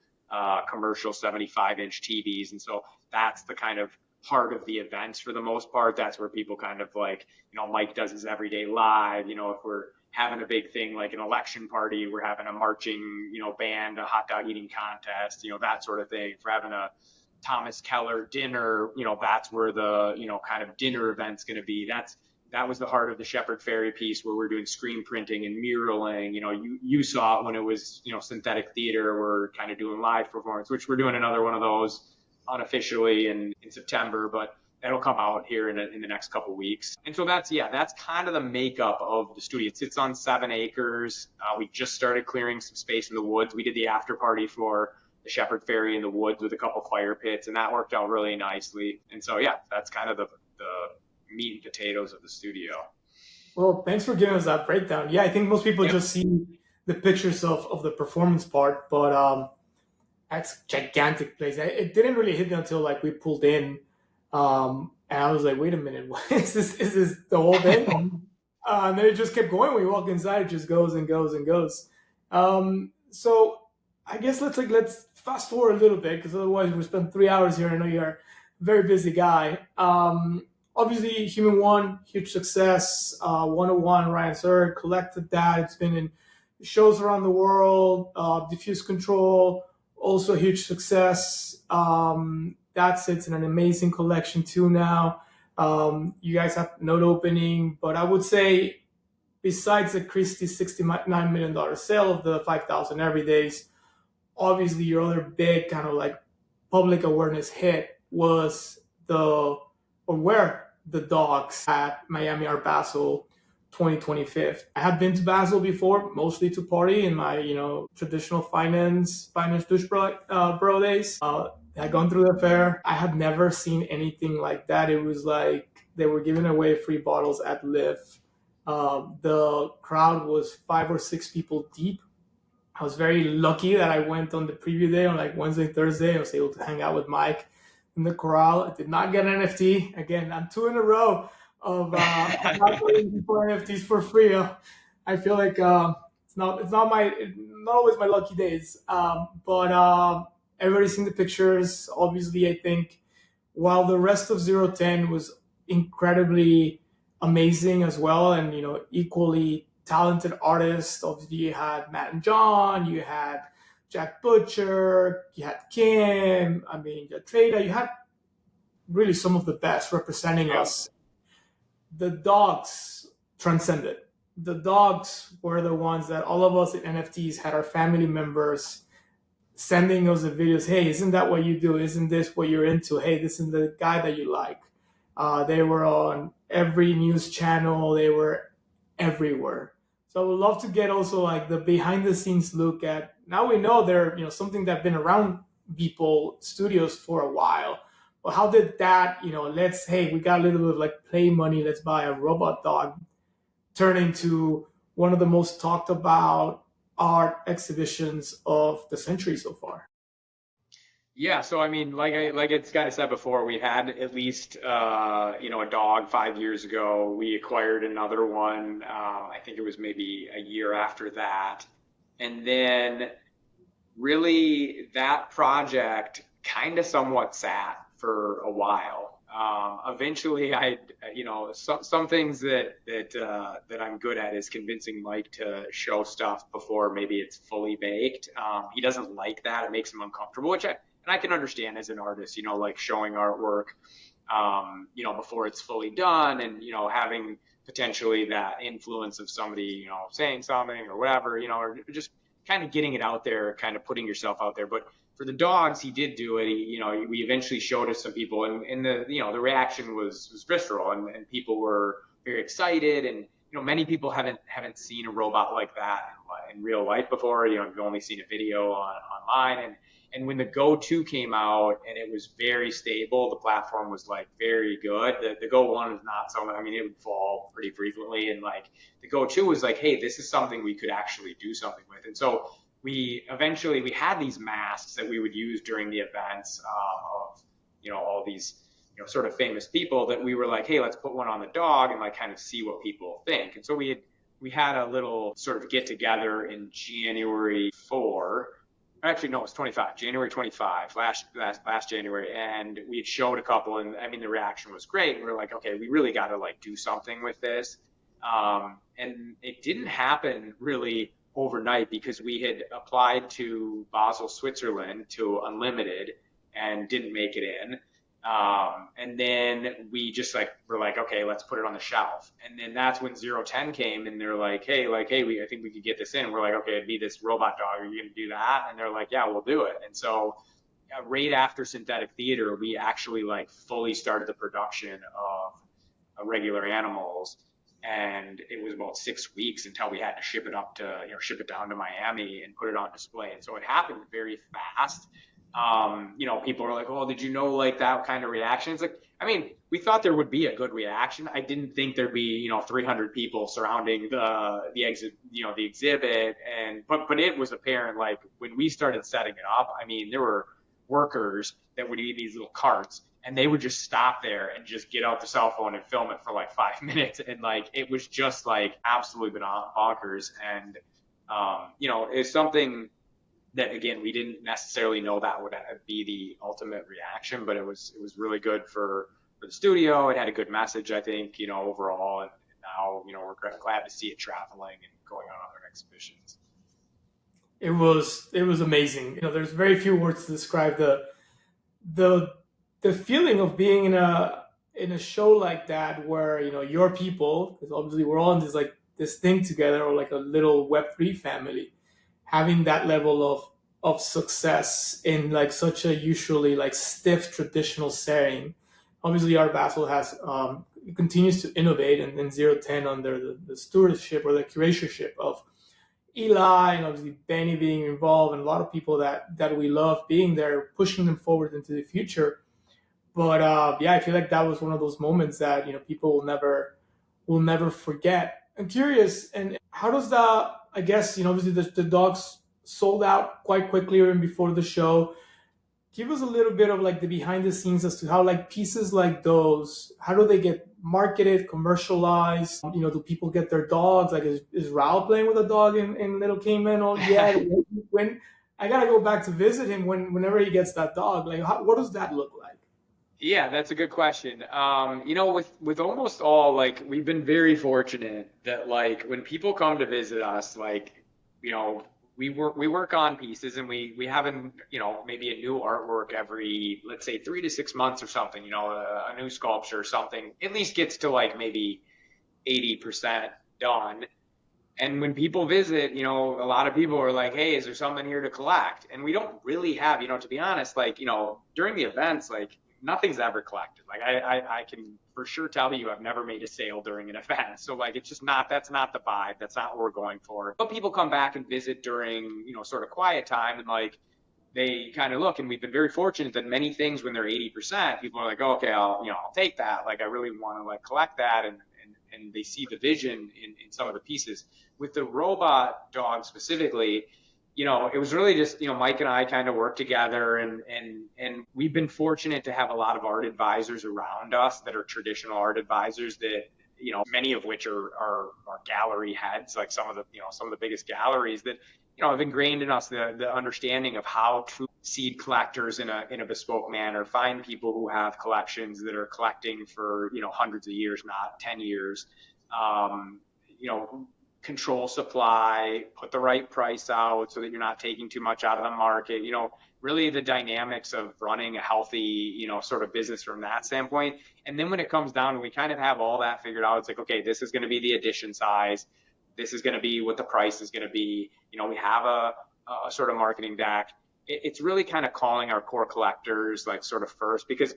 Speaker 2: commercial 75-inch TVs. And so that's the kind of heart of the events for the most part. That's where people kind of like, Mike does his everyday live. If we're having a big thing like an election party, we're having a marching, band, a hot dog eating contest, that sort of thing. If we're having a Thomas Keller dinner, that's where the, kind of dinner event's going to be. That was the heart of the Shepherd Ferry piece where we're doing screen printing and muraling. You saw it when it was, synthetic theater. We're kind of doing live performance, which we're doing another one of those unofficially in September. But that'll come out here in the next couple weeks. And so that's kind of the makeup of the studio. It sits on 7 acres. We just started clearing some space in the woods. We did the after party for the Shepherd Ferry in the woods with a couple fire pits, and that worked out really nicely. And so yeah, that's kind of the meat and potatoes of the studio.
Speaker 1: Well, thanks for giving us that breakdown. Yeah, I think most people
Speaker 2: Yep.
Speaker 1: just see the pictures of the performance part, but that's gigantic place. It didn't really hit me until like we pulled in, and I was like, "Wait a minute, what is this? Is this the whole thing?" And then it just kept going. When you walk inside, it just goes and goes and goes. So I guess let's fast forward a little bit because otherwise we spend 3 hours here. I know you're a very busy guy. Obviously, Human One, huge success. 101, Ryan Sir collected that. It's been in shows around the world. Diffuse Control, also a huge success. That sits in an amazing collection too now. You guys have note opening, but I would say besides the Christie $69 million sale of the 5,000 everydays, obviously your other big kind of like public awareness hit was where the dogs at Miami Art Basel 2025. I had been to Basel before, mostly to party in my traditional finance douche bro days. I had gone through the fair. I had never seen anything like that. It was like they were giving away free bottles at Live. The crowd was 5 or 6 people deep. I was very lucky that I went on the preview day on like Wednesday, Thursday. I was able to hang out with Mike in the corral. I did not get an NFT. Again, I'm 2 in a row of not getting NFTs for free. I feel like it's not always my lucky days. But everybody's seen the pictures. Obviously, I think while the rest of 010 was incredibly amazing as well, and equally talented artists. Obviously, you had Matt and John, you had Jack Butcher, you had Kim, you had Trada, you had really some of the best representing us. The dogs transcended. The dogs were the ones that all of us in NFTs had our family members sending us the videos. Hey, isn't that what you do? Isn't this what you're into? Hey, this is the guy that you like. They were on every news channel. They were everywhere. So I would love to get also like the behind the scenes look at, now we know they're something that's been around Beeple Studios for a while. But how did that, hey, we got a little bit of like play money, let's buy a robot dog, turn into one of the most talked about art exhibitions of the century so far?
Speaker 2: Yeah, so like it's kind of said before, we had at least a dog 5 years ago. We acquired another one. I think it was maybe a year after that, and then really that project kind of somewhat sat for a while. Eventually, some things that I'm good at is convincing Mike to show stuff before maybe it's fully baked. He doesn't like that; it makes him uncomfortable, and I can understand as an artist, like showing artwork, before it's fully done, and having potentially that influence of somebody, saying something or whatever, or just kind of getting it out there, kind of putting yourself out there. But for the dogs, he did do it. We eventually showed it to some people, and the reaction was visceral, and people were very excited, and many people haven't seen a robot like that in real life before. You've only seen a video online, and when the Go 2 came out and it was very stable, the platform was like very good. The Go 1 is not so. It would fall pretty frequently, and like the Go 2 was like, hey, this is something we could actually do something with. And so we had these masks that we would use during the events of all these sort of famous people that we were like, hey, let's put one on the dog and like kind of see what people think. And so we had a little sort of get together in January 4. Actually, no, it's 25, January 25, last January, and we showed a couple, and the reaction was great. And we were like, okay, we really got to like do something with this, and it didn't happen really overnight because we had applied to Basel, Switzerland, to Unlimited, and didn't make it in. And then we just were like, okay, let's put it on the shelf. And then that's when 010 came, and they're like, hey, I think we could get this in. And we're like, okay, it'd be this robot dog. Are you gonna do that? And they're like, yeah, we'll do it. And so right after Synthetic Theater, we actually like fully started the production of regular animals, and it was about 6 weeks until we had to ship it up to, ship it down to Miami and put it on display. And so it happened very fast. People are like, "Oh, did you know like that kind of reaction?" It's like, I mean, we thought there would be a good reaction. I didn't think there'd be, 300 people surrounding the exhibit, but it was apparent like when we started setting it up. I mean, there were workers that would eat these little carts, and they would just stop there and just get out the cell phone and film it for like 5 minutes, and like it was just like absolutely bonkers. And it's something that, again, we didn't necessarily know that would be the ultimate reaction, but it was really good for the studio. It had a good message, I think, overall, and now we're glad to see it traveling and going on other exhibitions.
Speaker 1: It was amazing. There's very few words to describe the the feeling of being in a show like that, where your people, because obviously we're all in this thing together, or like a little Web3 family, having that level of success in like such a usually like stiff traditional setting. Obviously, Art Basel has continues to innovate, and 010 under the stewardship or the curatorship of Eli, and obviously Benny being involved, and a lot of people that we love being there, pushing them forward into the future. But yeah, I feel like that was one of those moments that people will never forget. I'm curious, and how does that? I guess obviously the dogs sold out quite quickly even before the show. Give us a little bit of like the behind the scenes as to how like pieces like those, how do they get marketed, commercialized? Do people get their dogs? Like is Raul playing with a dog in Little Cayman? Oh yeah. When I gotta go back to visit him whenever he gets that dog, like what does that look like?
Speaker 2: Yeah, that's a good question. With almost all, like, we've been very fortunate that like when people come to visit us, like, you know, we work on pieces, and we have maybe a new artwork every, let's say, 3 to 6 months or something. A new sculpture or something at least gets to like maybe 80% done. And when people visit, a lot of people are like, "Hey, is there something here to collect?" And we don't really have, to be honest, like, during the events, like nothing's ever collected. Like I can for sure tell you, I've never made a sale during an event. So like, it's just not, that's not the vibe. That's not what we're going for. But people come back and visit during, sort of quiet time, and like, they kind of look, and we've been very fortunate that many things, when they're 80%, people are like, "Oh, okay, I'll take that. Like, I really want to like collect that." And they see the vision in some of the pieces. With the robot dog specifically, it was really just, Mike and I kind of worked together, and we've been fortunate to have a lot of art advisors around us that are traditional art advisors that, many of which are gallery heads, like some of the biggest galleries that, have ingrained in us the understanding of how to seed collectors in a bespoke manner, find people who have collections that are collecting for, hundreds of years, not 10 years. Um, you know, Control supply, put the right price out so that you're not taking too much out of the market. Really the dynamics of running a healthy, sort of business from that standpoint. And then when it comes down, we kind of have all that figured out. It's like, okay, this is going to be the edition size. This is going to be what the price is going to be. We have a sort of marketing deck. It's really kind of calling our core collectors like sort of first, because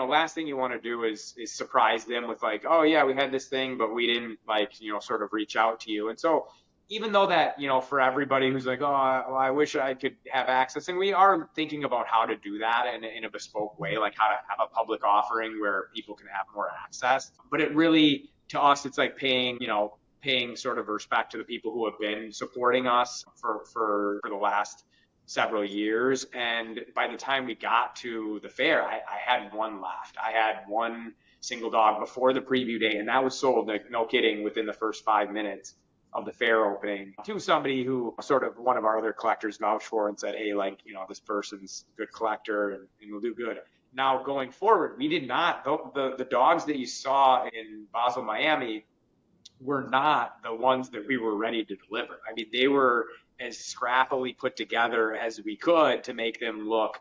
Speaker 2: last thing you want to do is surprise them with like, "Oh yeah, we had this thing, but we didn't like, sort of reach out to you." And so even though that, for everybody who's like, "Oh, well, I wish I could have access," and we are thinking about how to do that in a bespoke way, like how to have a public offering where people can have more access. But it really, to us, it's like paying sort of respect to the people who have been supporting us for the last several years. And by the time we got to the fair, I had one left. I had one single dog before the preview day, and that was sold, like, no kidding, within the first 5 minutes of the fair opening, to somebody who sort of one of our other collectors vouched for and said, "Hey, like, this person's a good collector, and will do good." Now, going forward, we did not, the dogs that you saw in Basel, Miami, were not the ones that we were ready to deliver. I mean, they were as scrappily put together as we could to make them look,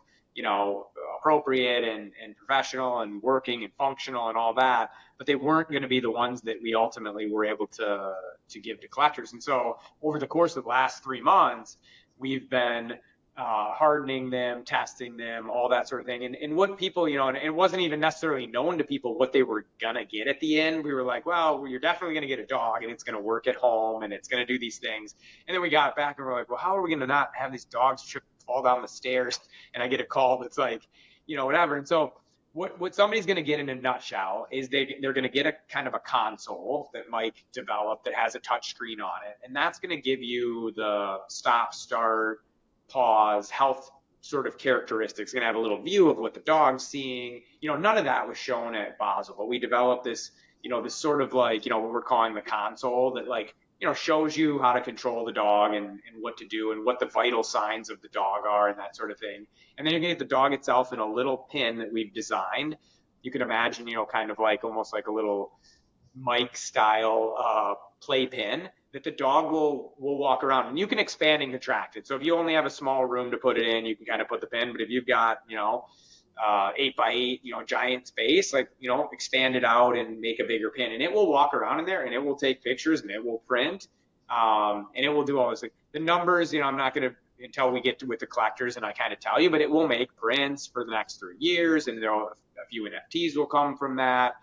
Speaker 2: appropriate and professional and working and functional and all that. But they weren't going to be the ones that we ultimately were able to give to collectors. And so over the course of the last 3 months, we've been hardening them, testing them, all that sort of thing. And what people, and it wasn't even necessarily known to people what they were going to get at the end. We were like, well, you're definitely going to get a dog and it's going to work at home and it's going to do these things. And then we got back and we're like, well, how are we going to not have these dogs fall down the stairs? And I get a call that's like, whatever. And so what somebody's going to get in a nutshell is they're going to get a kind of a console that Mike developed that has a touch screen on it. And that's going to give you the stop, start, pause, health sort of characteristics. Going to have a little view of what the dog's seeing. None of that was shown at Basel, but we developed this, this sort of like, what we're calling the console that like, shows you how to control the dog and what to do and what the vital signs of the dog are and that sort of thing. And then you're going to get the dog itself in a little pin that we've designed. You can imagine, kind of like almost like a little Mike style play pin that the dog will walk around, and you can expand and contract it. So if you only have a small room to put it in, you can kind of put the pin. But if you've got 8x8 giant space, like expand it out and make a bigger pin, and it will walk around in there and it will take pictures and it will print, and it will do all this. The numbers, I'm not going to until we get to with the collectors and I kind of tell you, but it will make prints for the next 3 years, and a few NFTs will come from that.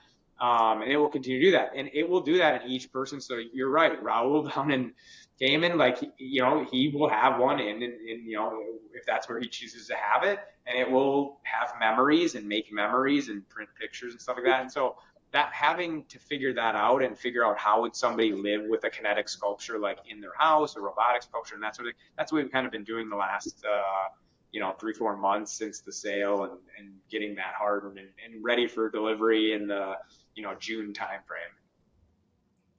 Speaker 2: And it will continue to do that, and it will do that in each person. So you're right, Raul down in Cayman, like he will have one in if that's where he chooses to have it, and it will have memories and make memories and print pictures and stuff like that. And so that having to figure that out and figure out how would somebody live with a kinetic sculpture like in their house, a robotic sculpture, and that sort of thing, that's what we've kind of been doing the last 3-4 months since the sale, and getting that hardened and ready for delivery in the June timeframe.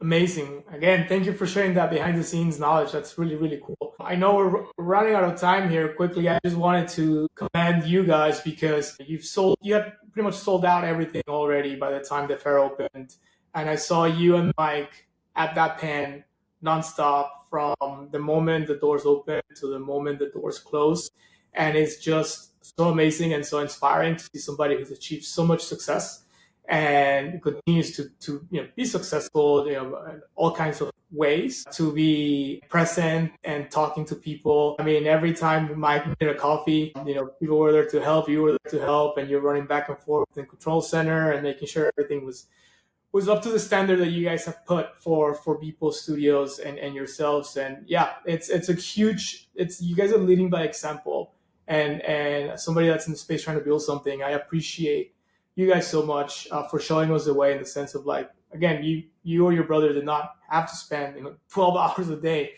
Speaker 1: Amazing. Again, thank you for sharing that behind the scenes knowledge. That's really, really cool. I know we're running out of time here quickly. I just wanted to commend you guys because you had pretty much sold out everything already by the time the fair opened. And I saw you and Mike at that pen nonstop from the moment the doors open to the moment the doors close. And it's just so amazing and so inspiring to see somebody who's achieved so much success and continues to be successful in all kinds of ways, to be present and talking to people. I mean, every time Mike did a coffee, people were there to help, you were there to help, and you're running back and forth in the control center and making sure everything was up to the standard that you guys have put for Beeple Studios and yourselves. And yeah, it's you guys are leading by example, and somebody that's in the space trying to build something. I appreciate you guys so much for showing us the way, in the sense of like, again, you or your brother did not have to spend 12 hours a day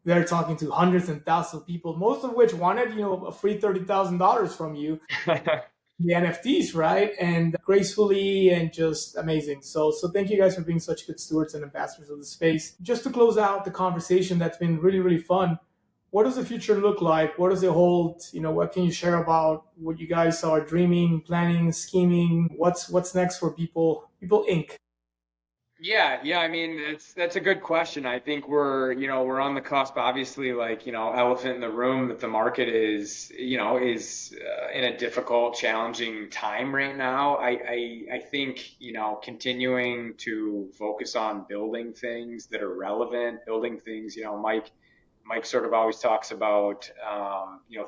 Speaker 1: there talking to hundreds and thousands of people, most of which wanted a free $30,000 from you. The NFTs, right? And gracefully and just amazing. So thank you guys for being such good stewards and ambassadors of the space. Just to close out the conversation, that's been really, really fun. What does the future look like? What does it hold? What can you share about what you guys are dreaming, planning, scheming? What's next for Beeple Inc.?
Speaker 2: Yeah. I mean, that's a good question. I think we're on the cusp, obviously, like, elephant in the room, that the market is in a difficult, challenging time right now. I think, continuing to focus on building things that are relevant, building things, Mike sort of always talks about,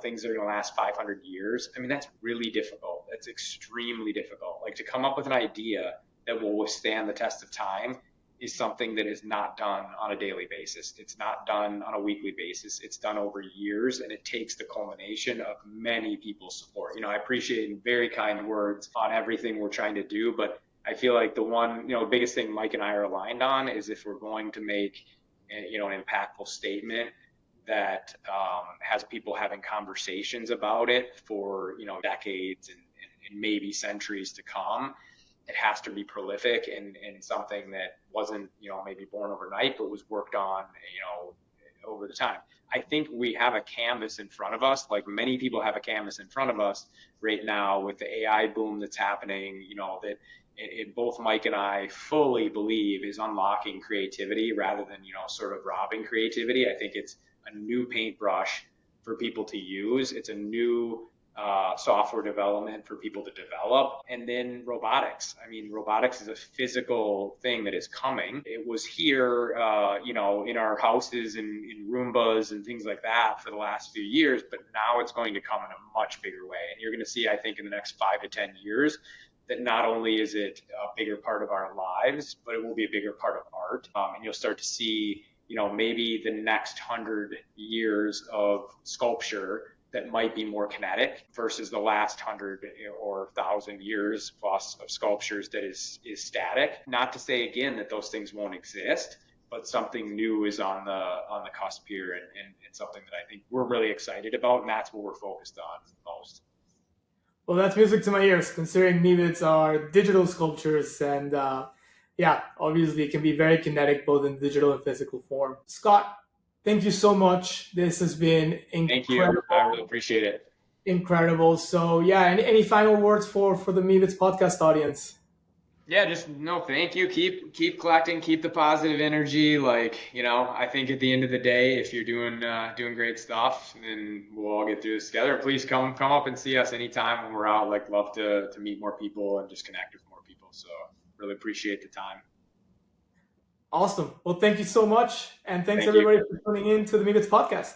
Speaker 2: things that are going to last 500 years. I mean, that's really difficult. That's extremely difficult. Like, to come up with an idea that will withstand the test of time is something that is not done on a daily basis. It's not done on a weekly basis. It's done over years, and it takes the culmination of many people's support. I appreciate very kind words on everything we're trying to do, but I feel like the one, biggest thing Mike and I are aligned on is, if we're going to make, an impactful statement that has people having conversations about it for decades and maybe centuries to come, it has to be prolific and something that wasn't maybe born overnight, but was worked on over the time. I think we have a canvas in front of us, like many people have a canvas in front of us right now with the AI boom that's happening, that both Mike and I fully believe is unlocking creativity rather than sort of robbing creativity. I think it's a new paintbrush for people to use. It's a new software development for people to develop, and then robotics. I mean, robotics is a physical thing that is coming. It was here, in our houses and in Roombas and things like that for the last few years, but now it's going to come in a much bigger way. And you're going to see, I think, in the next 5 to 10 years, that not only is it a bigger part of our lives, but it will be a bigger part of art. And you'll start to see, maybe the next 100 years of sculpture that might be more kinetic versus the last 100 or 1,000 years plus of sculptures that is static. Not to say again that those things won't exist, but something new is on the cusp here, and something that I think we're really excited about, and that's what we're focused on most.
Speaker 1: Well, that's music to my ears, considering Meebits are digital sculptures, and yeah, obviously it can be very kinetic both in digital and physical form. Scott, thank you so much. This has been
Speaker 2: Thank you. I really
Speaker 1: incredible,
Speaker 2: appreciate it.
Speaker 1: incredible. So yeah, any final words for the Meebits podcast audience?
Speaker 2: Yeah, just no, thank you. Keep collecting, keep the positive energy. I think at the end of the day, if you're doing great stuff, then we'll all get through this together. Please come up and see us anytime when we're out. Love to meet more people and just connect with more people. So really appreciate the time.
Speaker 1: Awesome. Well, thank you so much, and thanks
Speaker 2: Thank you.
Speaker 1: everybody for tuning in to the Meebits podcast.